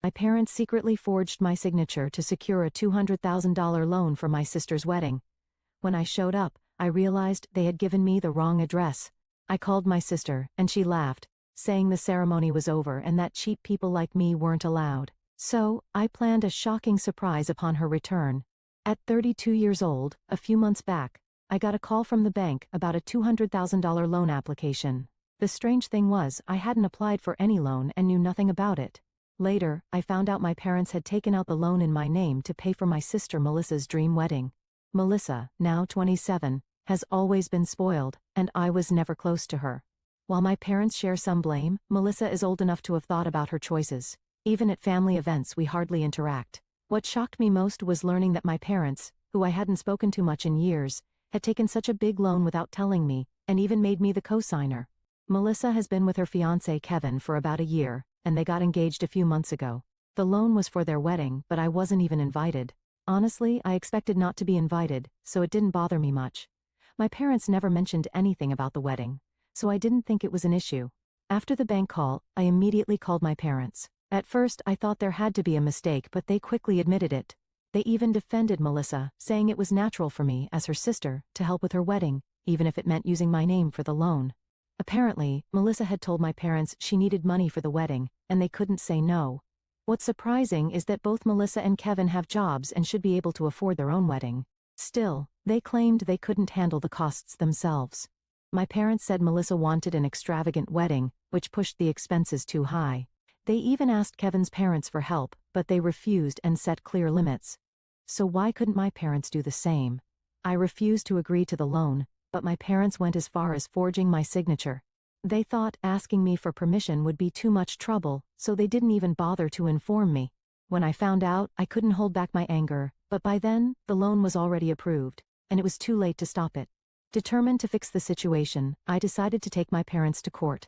My parents secretly forged my signature to secure a $200,000 loan for my sister's wedding. When I showed up, I realized they had given me the wrong address. I called my sister, and she laughed, saying the ceremony was over and that cheap people like me weren't allowed. So, I planned a shocking surprise upon her return. At 32 years old, a few months back, I got a call from the bank about a $200,000 loan application. The strange thing was, I hadn't applied for any loan and knew nothing about it. Later, I found out my parents had taken out the loan in my name to pay for my sister Melissa's dream wedding. Melissa, now 27, has always been spoiled, and I was never close to her. While my parents share some blame, Melissa is old enough to have thought about her choices. Even at family events we hardly interact. What shocked me most was learning that my parents, who I hadn't spoken to much in years, had taken such a big loan without telling me, and even made me the co-signer. Melissa has been with her fiancé Kevin for about a year, and they got engaged a few months ago. The loan was for their wedding, but I wasn't even invited. Honestly, I expected not to be invited, so it didn't bother me much. My parents never mentioned anything about the wedding, so I didn't think it was an issue. After the bank call, I immediately called my parents. At first, I thought there had to be a mistake, but they quickly admitted it. They even defended Melissa, saying it was natural for me, as her sister, to help with her wedding, even if it meant using my name for the loan. Apparently, Melissa had told my parents she needed money for the wedding, and they couldn't say no. What's surprising is that both Melissa and Kevin have jobs and should be able to afford their own wedding. Still, they claimed they couldn't handle the costs themselves. My parents said Melissa wanted an extravagant wedding, which pushed the expenses too high. They even asked Kevin's parents for help, but they refused and set clear limits. So why couldn't my parents do the same? I refused to agree to the loan, but my parents went as far as forging my signature. They thought asking me for permission would be too much trouble, so they didn't even bother to inform me. When I found out, I couldn't hold back my anger, but by then, the loan was already approved, and it was too late to stop it. Determined to fix the situation, I decided to take my parents to court.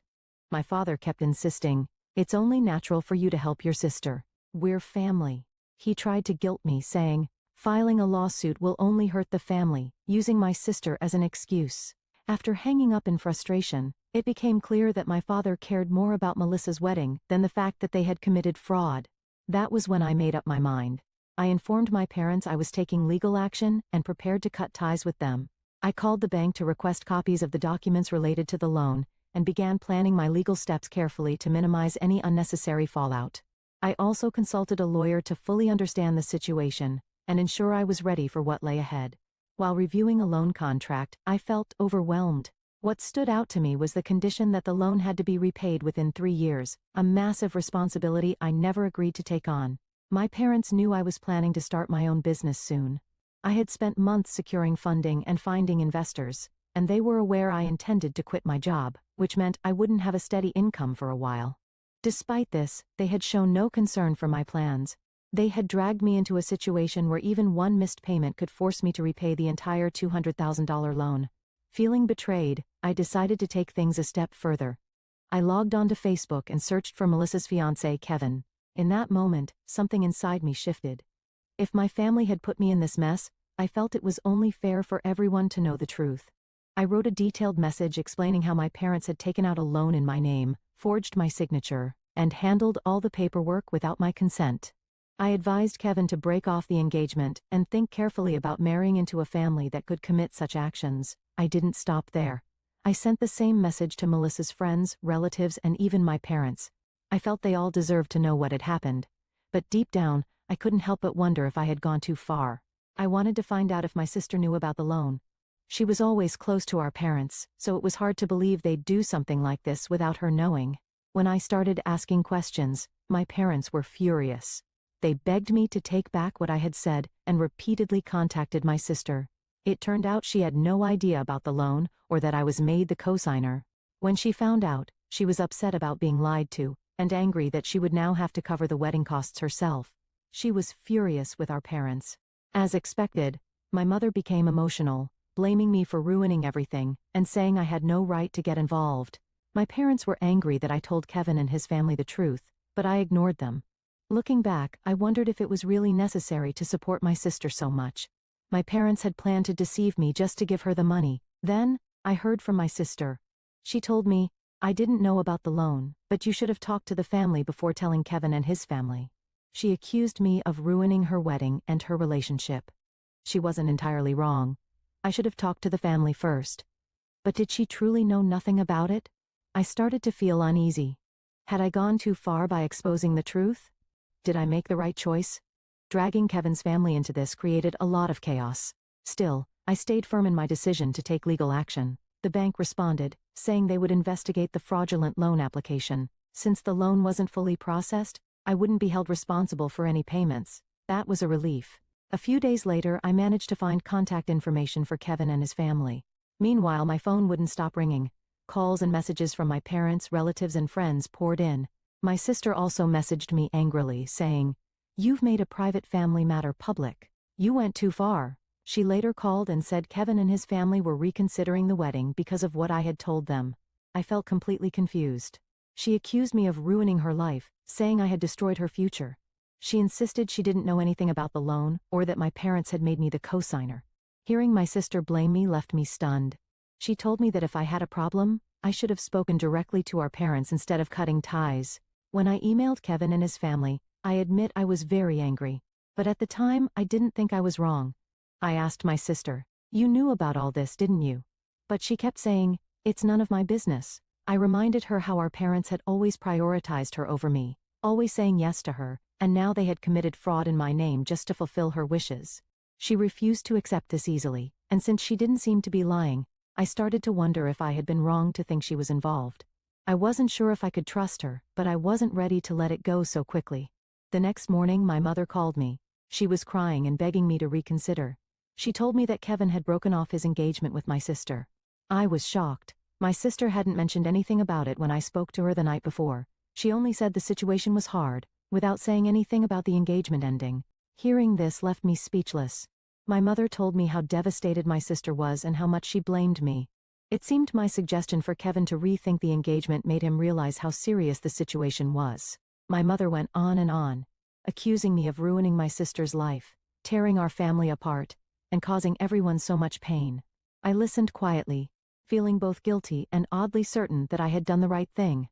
My father kept insisting, "It's only natural for you to help your sister. We're family." He tried to guilt me, saying, "Filing a lawsuit will only hurt the family," using my sister as an excuse. After hanging up in frustration, it became clear that my father cared more about Melissa's wedding than the fact that they had committed fraud. That was when I made up my mind. I informed my parents I was taking legal action and prepared to cut ties with them. I called the bank to request copies of the documents related to the loan, and began planning my legal steps carefully to minimize any unnecessary fallout. I also consulted a lawyer to fully understand the situation and ensure I was ready for what lay ahead. While reviewing a loan contract, I felt overwhelmed. What stood out to me was the condition that the loan had to be repaid within 3 years, a massive responsibility I never agreed to take on. My parents knew I was planning to start my own business soon. I had spent months securing funding and finding investors, and they were aware I intended to quit my job, which meant I wouldn't have a steady income for a while. Despite this, they had shown no concern for my plans. They had dragged me into a situation where even one missed payment could force me to repay the entire $200,000 loan. Feeling betrayed, I decided to take things a step further. I logged onto Facebook and searched for Melissa's fiancé, Kevin. In that moment, something inside me shifted. If my family had put me in this mess, I felt it was only fair for everyone to know the truth. I wrote a detailed message explaining how my parents had taken out a loan in my name, forged my signature, and handled all the paperwork without my consent. I advised Kevin to break off the engagement and think carefully about marrying into a family that could commit such actions. I didn't stop there. I sent the same message to Melissa's friends, relatives, and even my parents. I felt they all deserved to know what had happened. But deep down, I couldn't help but wonder if I had gone too far. I wanted to find out if my sister knew about the loan. She was always close to our parents, so it was hard to believe they'd do something like this without her knowing. When I started asking questions, my parents were furious. They begged me to take back what I had said and repeatedly contacted my sister. It turned out she had no idea about the loan or that I was made the co-signer. When she found out, she was upset about being lied to and angry that she would now have to cover the wedding costs herself. She was furious with our parents. As expected, my mother became emotional, blaming me for ruining everything and saying I had no right to get involved. My parents were angry that I told Kevin and his family the truth, but I ignored them. Looking back, I wondered if it was really necessary to support my sister so much. My parents had planned to deceive me just to give her the money. Then, I heard from my sister. She told me, "I didn't know about the loan, but you should have talked to the family before telling Kevin and his family." She accused me of ruining her wedding and her relationship. She wasn't entirely wrong. I should have talked to the family first. But did she truly know nothing about it? I started to feel uneasy. Had I gone too far by exposing the truth? Did I make the right choice? Dragging Kevin's family into this created a lot of chaos. Still, I stayed firm in my decision to take legal action. The bank responded, saying they would investigate the fraudulent loan application. Since the loan wasn't fully processed, I wouldn't be held responsible for any payments. That was a relief. A few days later, I managed to find contact information for Kevin and his family. Meanwhile, my phone wouldn't stop ringing. Calls and messages from my parents, relatives, and friends poured in. My sister also messaged me angrily, saying, "You've made a private family matter public. You went too far." She later called and said Kevin and his family were reconsidering the wedding because of what I had told them. I felt completely confused. She accused me of ruining her life, saying I had destroyed her future. She insisted she didn't know anything about the loan, or that my parents had made me the co-signer. Hearing my sister blame me left me stunned. She told me that if I had a problem, I should have spoken directly to our parents instead of cutting ties. When I emailed Kevin and his family, I admit I was very angry. But at the time, I didn't think I was wrong. I asked my sister, "You knew about all this, didn't you?" But she kept saying, "It's none of my business." I reminded her how our parents had always prioritized her over me, always saying yes to her, and now they had committed fraud in my name just to fulfill her wishes. She refused to accept this easily, and since she didn't seem to be lying, I started to wonder if I had been wrong to think she was involved. I wasn't sure if I could trust her, but I wasn't ready to let it go so quickly. The next morning, my mother called me. She was crying and begging me to reconsider. She told me that Kevin had broken off his engagement with my sister. I was shocked. My sister hadn't mentioned anything about it when I spoke to her the night before. She only said the situation was hard, without saying anything about the engagement ending. Hearing this left me speechless. My mother told me how devastated my sister was and how much she blamed me. It seemed my suggestion for Kevin to rethink the engagement made him realize how serious the situation was. My mother went on, accusing me of ruining my sister's life, tearing our family apart, and causing everyone so much pain. I listened quietly, feeling both guilty and oddly certain that I had done the right thing.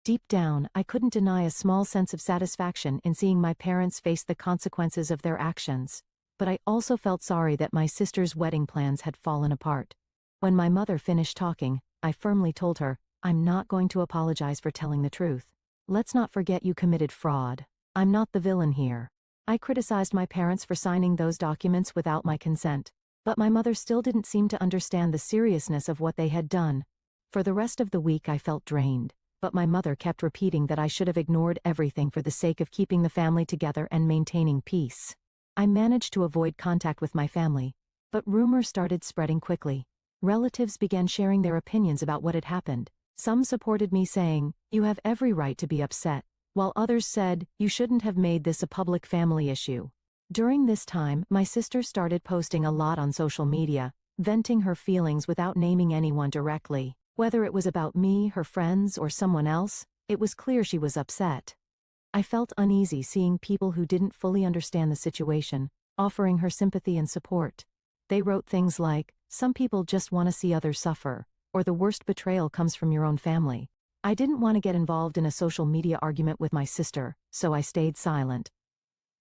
Deep down, I couldn't deny a small sense of satisfaction in seeing my parents face the consequences of their actions. But I also felt sorry that my sister's wedding plans had fallen apart. When my mother finished talking, I firmly told her, "I'm not going to apologize for telling the truth. Let's not forget you committed fraud. I'm not the villain here." I criticized my parents for signing those documents without my consent. But my mother still didn't seem to understand the seriousness of what they had done. For the rest of the week I felt drained, but my mother kept repeating that I should have ignored everything for the sake of keeping the family together and maintaining peace. I managed to avoid contact with my family, but rumors started spreading quickly. Relatives began sharing their opinions about what had happened. Some supported me saying, "You have every right to be upset," while others said, "You shouldn't have made this a public family issue." During this time, my sister started posting a lot on social media, venting her feelings without naming anyone directly. Whether it was about me, her friends, or someone else, it was clear she was upset. I felt uneasy seeing people who didn't fully understand the situation, offering her sympathy and support. They wrote things like, "Some people just want to see others suffer," or "The worst betrayal comes from your own family." I didn't want to get involved in a social media argument with my sister, so I stayed silent.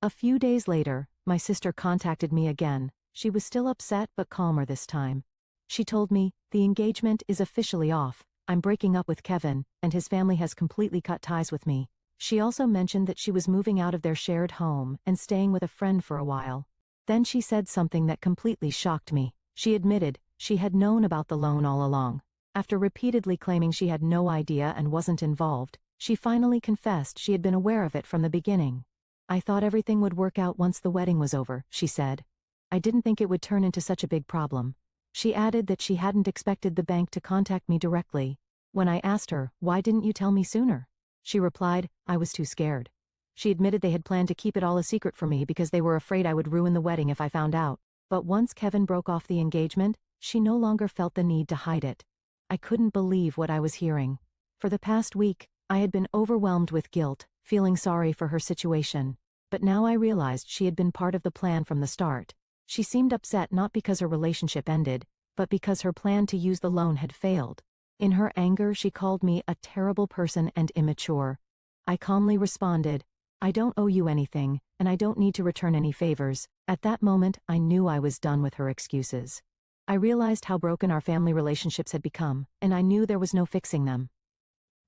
A few days later, my sister contacted me again. She was still upset but calmer this time. She told me, "The engagement is officially off. I'm breaking up with Kevin, and his family has completely cut ties with me." She also mentioned that she was moving out of their shared home and staying with a friend for a while. Then she said something that completely shocked me. She admitted she had known about the loan all along. After repeatedly claiming she had no idea and wasn't involved, she finally confessed she had been aware of it from the beginning. "I thought everything would work out once the wedding was over," she said. "I didn't think it would turn into such a big problem." She added that she hadn't expected the bank to contact me directly. When I asked her, "Why didn't you tell me sooner?" she replied, "I was too scared." She admitted they had planned to keep it all a secret from me because they were afraid I would ruin the wedding if I found out. But once Kevin broke off the engagement, she no longer felt the need to hide it. I couldn't believe what I was hearing. For the past week, I had been overwhelmed with guilt, feeling sorry for her situation. But now I realized she had been part of the plan from the start. She seemed upset not because her relationship ended, but because her plan to use the loan had failed. In her anger, she called me a terrible person and immature. I calmly responded, I don't owe you anything, and I don't need to return any favors. At that moment, I knew I was done with her excuses. I realized how broken our family relationships had become, and I knew there was no fixing them.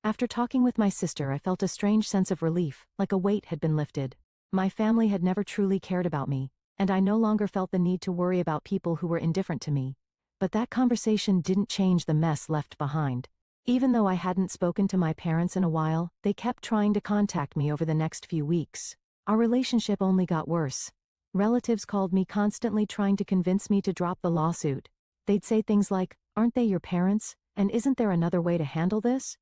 After talking with my sister, I felt a strange sense of relief, like a weight had been lifted. My family had never truly cared about me, and I no longer felt the need to worry about people who were indifferent to me. But that conversation didn't change the mess left behind. Even though I hadn't spoken to my parents in a while, they kept trying to contact me over the next few weeks. Our relationship only got worse. Relatives called me constantly trying to convince me to drop the lawsuit. They'd say things like, "Aren't they your parents? And isn't there another way to handle this?"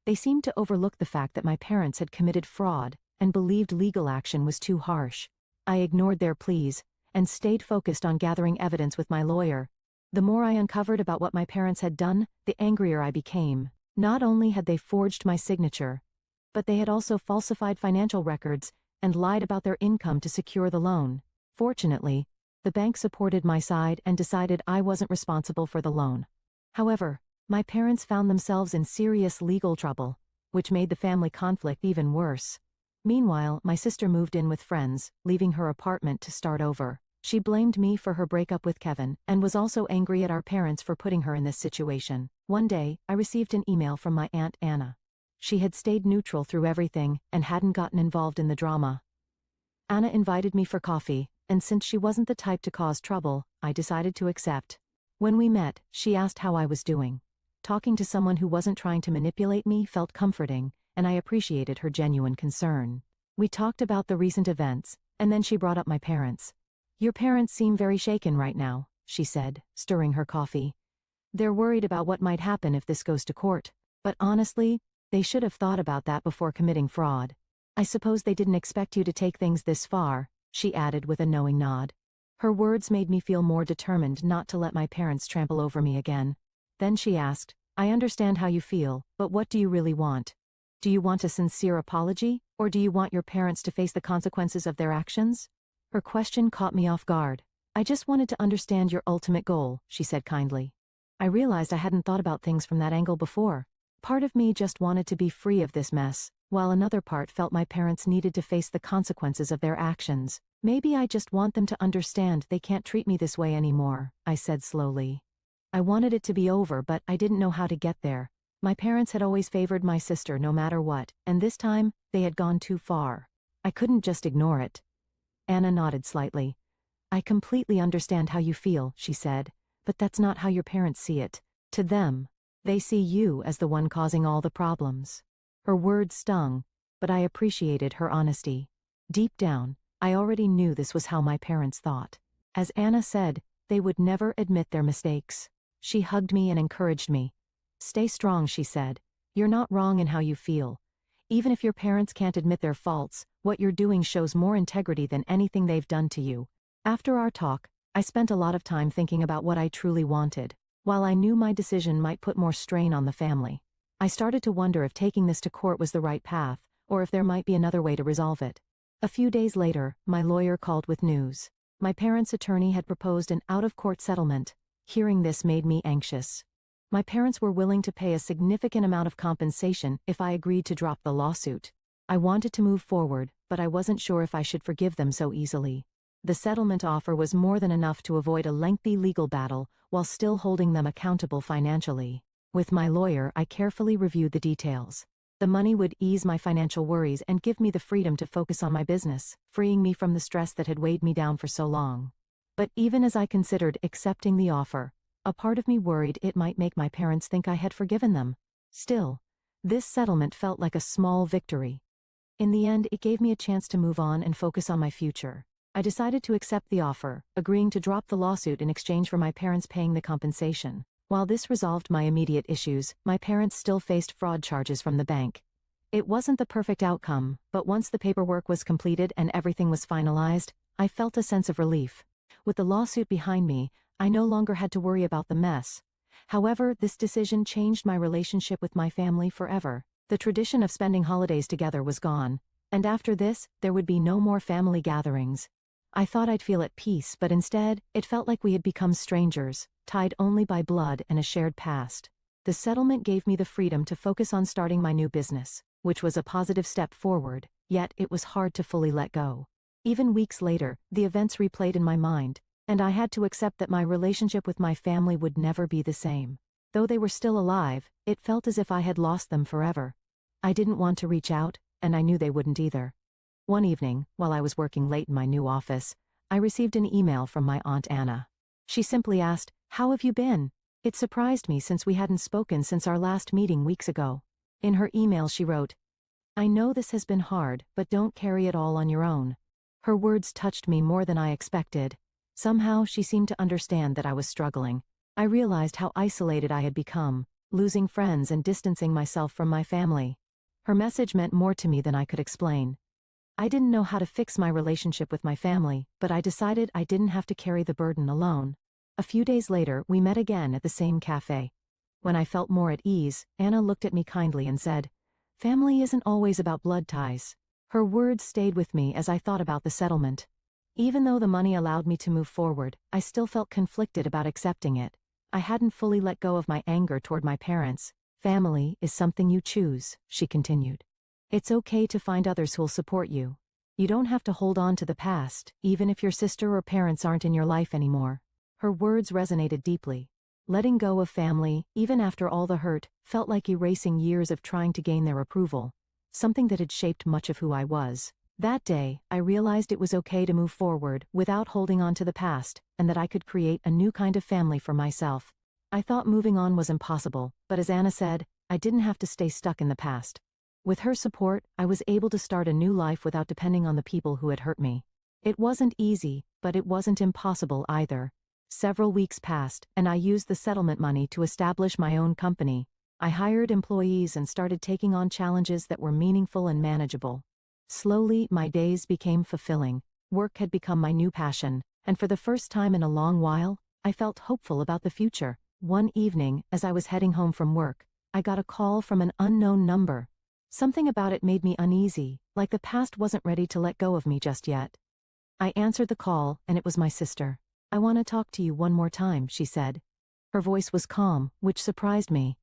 They seemed to overlook the fact that my parents had committed fraud and believed legal action was too harsh. I ignored their pleas and stayed focused on gathering evidence with my lawyer. The more I uncovered about what my parents had done, the angrier I became. Not only had they forged my signature, but they had also falsified financial records and lied about their income to secure the loan. Fortunately, the bank supported my side and decided I wasn't responsible for the loan. However, my parents found themselves in serious legal trouble, which made the family conflict even worse. Meanwhile, my sister moved in with friends, leaving her apartment to start over. She blamed me for her breakup with Kevin and was also angry at our parents for putting her in this situation. One day, I received an email from my Aunt Anna. She had stayed neutral through everything and hadn't gotten involved in the drama. Anna invited me for coffee, and since she wasn't the type to cause trouble, I decided to accept. When we met, she asked how I was doing. Talking to someone who wasn't trying to manipulate me felt comforting, and I appreciated her genuine concern. We talked about the recent events, and then she brought up my parents. "Your parents seem very shaken right now," she said, stirring her coffee. "They're worried about what might happen if this goes to court. But honestly, they should have thought about that before committing fraud. I suppose they didn't expect you to take things this far," she added with a knowing nod. Her words made me feel more determined not to let my parents trample over me again. Then she asked, "I understand how you feel, but what do you really want? Do you want a sincere apology, or do you want your parents to face the consequences of their actions?" Her question caught me off guard. "I just wanted to understand your ultimate goal," she said kindly. I realized I hadn't thought about things from that angle before. Part of me just wanted to be free of this mess, while another part felt my parents needed to face the consequences of their actions. "Maybe I just want them to understand they can't treat me this way anymore," I said slowly. I wanted it to be over, but I didn't know how to get there. My parents had always favored my sister no matter what, and this time, they had gone too far. I couldn't just ignore it. Anna nodded slightly. "I completely understand how you feel," she said, "but that's not how your parents see it. To them, they see you as the one causing all the problems." Her words stung, but I appreciated her honesty. Deep down, I already knew this was how my parents thought. As Anna said, they would never admit their mistakes. She hugged me and encouraged me. "Stay strong," she said. "You're not wrong in how you feel. Even if your parents can't admit their faults, what you're doing shows more integrity than anything they've done to you." After our talk, I spent a lot of time thinking about what I truly wanted. While I knew my decision might put more strain on the family, I started to wonder if taking this to court was the right path, or if there might be another way to resolve it. A few days later, my lawyer called with news. My parents' attorney had proposed an out-of-court settlement. Hearing this made me anxious. My parents were willing to pay a significant amount of compensation if I agreed to drop the lawsuit. I wanted to move forward, but I wasn't sure if I should forgive them so easily. The settlement offer was more than enough to avoid a lengthy legal battle while still holding them accountable financially. With my lawyer, I carefully reviewed the details. The money would ease my financial worries and give me the freedom to focus on my business, freeing me from the stress that had weighed me down for so long. But even as I considered accepting the offer, a part of me worried it might make my parents think I had forgiven them. Still, this settlement felt like a small victory. In the end, it gave me a chance to move on and focus on my future. I decided to accept the offer, agreeing to drop the lawsuit in exchange for my parents paying the compensation. While this resolved my immediate issues, my parents still faced fraud charges from the bank. It wasn't the perfect outcome, but once the paperwork was completed and everything was finalized, I felt a sense of relief. With the lawsuit behind me, I no longer had to worry about the mess. However, this decision changed my relationship with my family forever. The tradition of spending holidays together was gone, and after this, there would be no more family gatherings. I thought I'd feel at peace, but instead, it felt like we had become strangers, tied only by blood and a shared past. The settlement gave me the freedom to focus on starting my new business, which was a positive step forward, yet it was hard to fully let go. Even weeks later, the events replayed in my mind, and I had to accept that my relationship with my family would never be the same. Though they were still alive, it felt as if I had lost them forever. I didn't want to reach out, and I knew they wouldn't either. One evening, while I was working late in my new office, I received an email from my Aunt Anna. She simply asked, "How have you been?" It surprised me since we hadn't spoken since our last meeting weeks ago. In her email she wrote, "I know this has been hard, but don't carry it all on your own." Her words touched me more than I expected. Somehow she seemed to understand that I was struggling. I realized how isolated I had become, losing friends and distancing myself from my family. Her message meant more to me than I could explain. I didn't know how to fix my relationship with my family, but I decided I didn't have to carry the burden alone. A few days later, we met again at the same cafe. When I felt more at ease, Anna looked at me kindly and said, "Family isn't always about blood ties." Her words stayed with me as I thought about the settlement. Even though the money allowed me to move forward, I still felt conflicted about accepting it. I hadn't fully let go of my anger toward my parents. "Family is something you choose," she continued. "It's okay to find others who'll support you. You don't have to hold on to the past, even if your sister or parents aren't in your life anymore." Her words resonated deeply. Letting go of family, even after all the hurt, felt like erasing years of trying to gain their approval, something that had shaped much of who I was. That day, I realized it was okay to move forward without holding on to the past, and that I could create a new kind of family for myself. I thought moving on was impossible, but as Anna said, I didn't have to stay stuck in the past. With her support, I was able to start a new life without depending on the people who had hurt me. It wasn't easy, but it wasn't impossible either. Several weeks passed, and I used the settlement money to establish my own company. I hired employees and started taking on challenges that were meaningful and manageable. Slowly, my days became fulfilling. Work had become my new passion, and for the first time in a long while, I felt hopeful about the future. One evening, as I was heading home from work, I got a call from an unknown number. Something about it made me uneasy, like the past wasn't ready to let go of me just yet. I answered the call, and it was my sister. "I want to talk to you one more time," she said. Her voice was calm, which surprised me.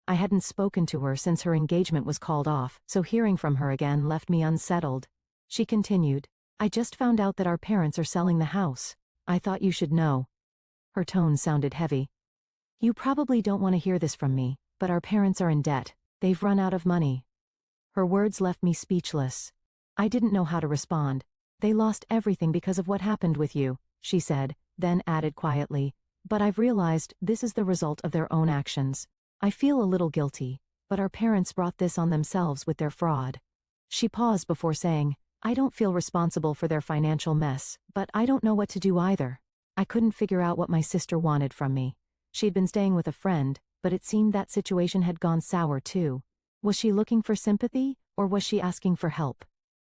I hadn't spoken to her since her engagement was called off, so hearing from her again left me unsettled. She continued, "I just found out that our parents are selling the house. I thought you should know." Her tone sounded heavy. "You probably don't want to hear this from me, but our parents are in debt. They've run out of money." Her words left me speechless. I didn't know how to respond. "They lost everything because of what happened with you," she said, then added quietly, "But I've realized this is the result of their own actions. I feel a little guilty, but our parents brought this on themselves with their fraud." She paused before saying, "I don't feel responsible for their financial mess, but I don't know what to do either." I couldn't figure out what my sister wanted from me. She'd been staying with a friend, but it seemed that situation had gone sour too. Was she looking for sympathy, or was she asking for help?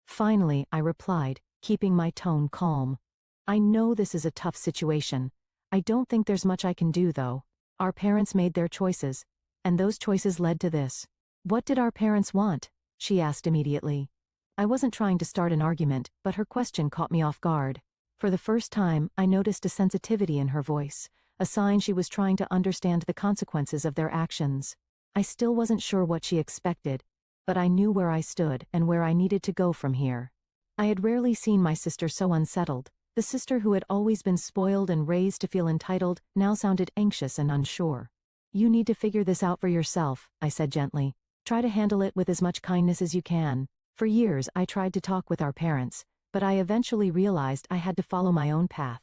Finally, I replied, keeping my tone calm. "I know this is a tough situation. I don't think there's much I can do though. Our parents made their choices, and those choices led to this." "What did our parents want?" she asked immediately. I wasn't trying to start an argument, but her question caught me off guard. For the first time, I noticed a sensitivity in her voice, a sign she was trying to understand the consequences of their actions. I still wasn't sure what she expected, but I knew where I stood and where I needed to go from here. I had rarely seen my sister so unsettled. The sister who had always been spoiled and raised to feel entitled now sounded anxious and unsure. "You need to figure this out for yourself," I said gently. "Try to handle it with as much kindness as you can." For years, I tried to talk with our parents, but I eventually realized I had to follow my own path.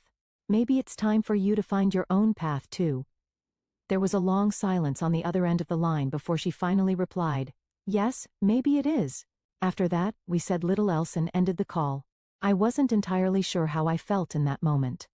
"Maybe it's time for you to find your own path too." There was a long silence on the other end of the line before she finally replied, "Yes, maybe it is." After that, we said little else and ended the call. I wasn't entirely sure how I felt in that moment.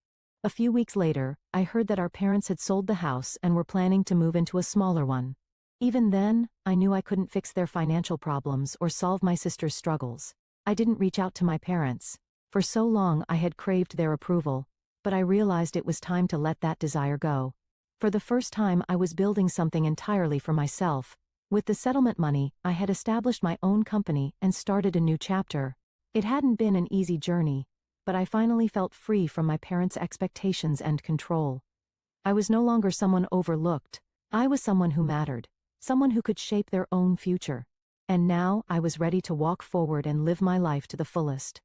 A few weeks later, I heard that our parents had sold the house and were planning to move into a smaller one. Even then, I knew I couldn't fix their financial problems or solve my sister's struggles. I didn't reach out to my parents. For so long I had craved their approval, but I realized it was time to let that desire go. For the first time, I was building something entirely for myself. With the settlement money, I had established my own company and started a new chapter. It hadn't been an easy journey, but I finally felt free from my parents' expectations and control. I was no longer someone overlooked. I was someone who mattered, someone who could shape their own future. And now I was ready to walk forward and live my life to the fullest.